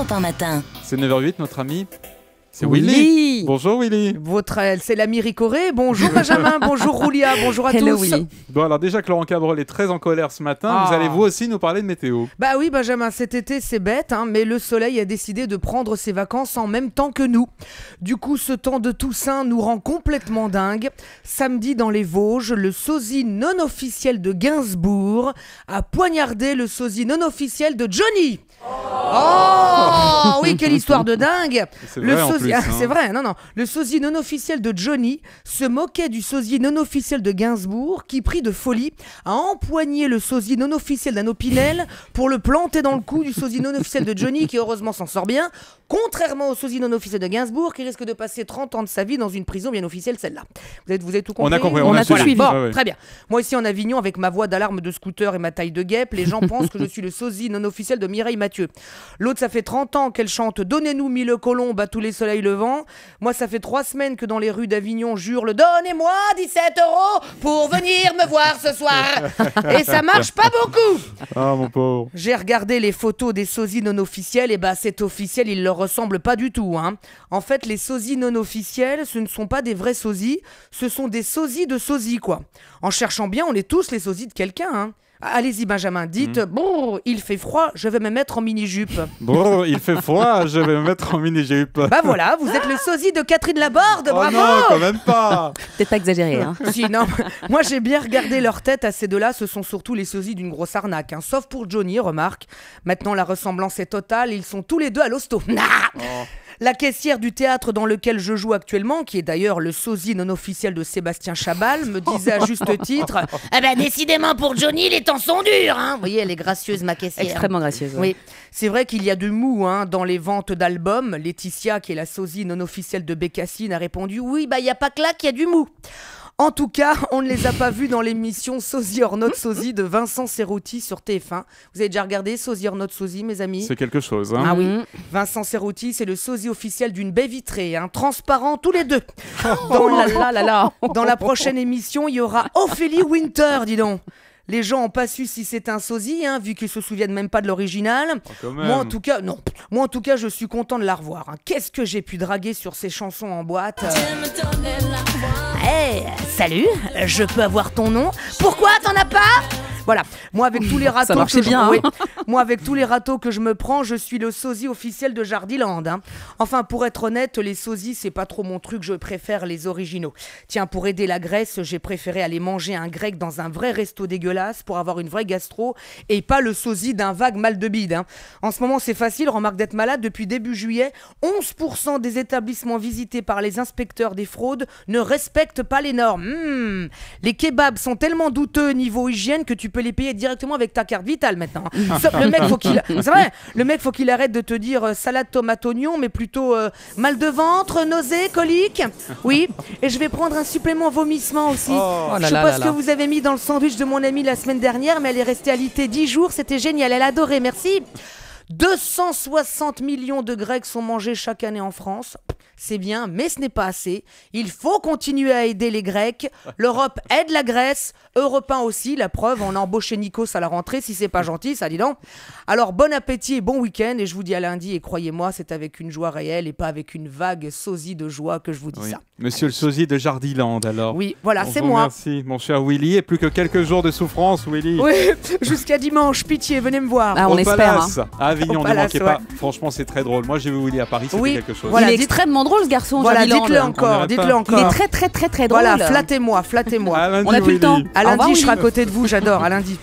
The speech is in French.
Europe 1 matin. C'est 9h08, notre ami. C'est Willy. Willy. Bonjour Willy. C'est l'ami Ricoré. Bonjour Benjamin, bonjour Roulia, bonjour à Hello, tous. Willy. Bon, alors déjà que Laurent Cabrol est très en colère ce matin, vous allez vous aussi nous parler de météo. Bah oui Benjamin, cet été c'est bête, hein, mais le soleil a décidé de prendre ses vacances en même temps que nous. Du coup, ce temps de Toussaint nous rend complètement dingue. Samedi dans les Vosges, le sosie non officiel de Gainsbourg a poignardé le sosie non officiel de Johnny. Oh oui, quelle histoire de dingue. C'est vrai, en plus, hein. C'est vrai, non. Le sosie non officiel de Johnny se moquait du sosie non officiel de Gainsbourg qui, pris de folie, a empoigné le sosie non officiel d'un Opinel pour le planter dans le cou du sosie non officiel de Johnny qui heureusement s'en sort bien, contrairement au sosie non officiel de Gainsbourg qui risque de passer 30 ans de sa vie dans une prison bien officielle, celle-là. Vous avez tout compris? On a compris, on a tout suivi. Bon, Ouais. très bien. Moi ici en Avignon, avec ma voix d'alarme de scooter et ma taille de guêpe, les gens pensent que je suis le sosie non officiel de Mireille Mathieu. L'autre, ça fait 30 ans qu'elle chante « Donnez-nous 1000 colombes à tous les soleils levants ». Moi, ça fait 3 semaines que dans les rues d'Avignon, jure le « Donnez-moi 17 € pour venir me voir ce soir ». Et ça marche pas beaucoup. Ah mon pauvre. J'ai regardé les photos des sosies non officiels, et bah cet officiel, il leur ressemble pas du tout, hein. En fait, les sosies non officiels, ce ne sont pas des vrais sosies, ce sont des sosies de sosies, quoi. En cherchant bien, on est tous les sosies de quelqu'un, hein. Allez-y Benjamin, dites bon, il fait froid, je vais me mettre en mini-jupe. Bon, il fait froid, je vais me mettre en mini-jupe. Bah voilà, vous êtes le sosie de Catherine Laborde, Oh bravo. non, quand même pas. Peut-être pas exagéré, hein. Si, non, moi j'ai bien regardé leur tête à ces deux-là, ce sont surtout les sosies d'une grosse arnaque, hein. Sauf pour Johnny, remarque. Maintenant la ressemblance est totale, ils sont tous les deux à l'hosto. La caissière du théâtre dans lequel je joue actuellement, qui est d'ailleurs le sosie non officiel de Sébastien Chabal, me disait à juste titre « Eh ben décidément pour Johnny, les temps sont durs, hein !» Vous voyez, elle est gracieuse ma caissière. Extrêmement gracieuse. Oui, c'est vrai qu'il y a de mou, hein, dans les ventes d'albums. Laetitia, qui est la sosie non officielle de Bécassine, a répondu « Oui, bah il n'y a pas que là qu'il y a du mou !» En tout cas, on ne les a pas vus dans l'émission Sosie or not sosie de Vincent Cerruti sur TF1. Vous avez déjà regardé Sosie or not sosie, mes amis? C'est quelque chose, hein. Ah oui, Vincent Cerruti, c'est le sosie officiel d'une baie vitrée, hein, transparent tous les deux. Dans la prochaine émission, il y aura Ophélie Winter, dis donc. Les gens n'ont pas su si c'est un sosie, hein, vu qu'ils se souviennent même pas de l'original. Quand même. Moi, en tout cas, je suis content de la revoir, hein. Qu'est-ce que j'ai pu draguer sur ces chansons en boîte. Hey, salut, je peux avoir ton nom? Pourquoi t'en as pas? Voilà, moi avec tous les râteaux marchait bien, hein. Moi avec tous les râteaux que je me prends, je suis le sosie officiel de Jardiland, hein. Enfin, pour être honnête, les sosies, c'est pas trop mon truc, je préfère les originaux. Tiens, pour aider la graisse, j'ai préféré aller manger un grec dans un vrai resto dégueulasse pour avoir une vraie gastro et pas le sosie d'un vague mal de bide, hein. En ce moment, c'est facile, remarque d'être malade, depuis début juillet, 11% des établissements visités par les inspecteurs des fraudes ne respectent pas les normes. Les kebabs sont tellement douteux niveau hygiène que tu peux les payer directement avec ta carte vitale maintenant. Le mec, c'est vrai, le mec, faut qu'il arrête de te dire salade tomate oignon, mais plutôt mal de ventre, nausée, colique. Oui, et je vais prendre un supplément vomissement aussi. Je sais pas ce que vous avez mis dans le sandwich de mon amie la semaine dernière, mais elle est restée alitée 10 jours, c'était génial, elle a adoré, merci. 260 millions de Grecs sont mangés chaque année en France. C'est bien, mais ce n'est pas assez. Il faut continuer à aider les Grecs. L'Europe aide la Grèce. Europe 1 aussi, la preuve, on a embauché Nikos à la rentrée. Si c'est pas gentil, ça dis donc. Alors bon appétit et bon week-end. Et je vous dis à lundi. Et croyez-moi, c'est avec une joie réelle et pas avec une vague sosie de joie que je vous dis ça. Monsieur le sosie de Jardiland, alors. Oui, voilà, c'est vous moi. Merci, mon cher Willy. Et plus que quelques jours de souffrance, Willy. Oui, jusqu'à dimanche. Pitié, venez me voir. Ah, on Au espère. Palace, à Avignon, Au ne Palace, manquez pas. Franchement, c'est très drôle. Moi, j'ai vu Willy à Paris, c'était Oui, quelque chose. voilà. Il est extrêmement drôle, ce garçon. Voilà, Jardiland. dites-le On encore, irait dites-le pas. encore. Il est très, très, très, très drôle. Voilà, flattez-moi, flattez-moi. À lundi, On n'a plus le Willy. temps. À Au revoir, lundi, je serai à Willy. côté de vous, j'adore, à lundi.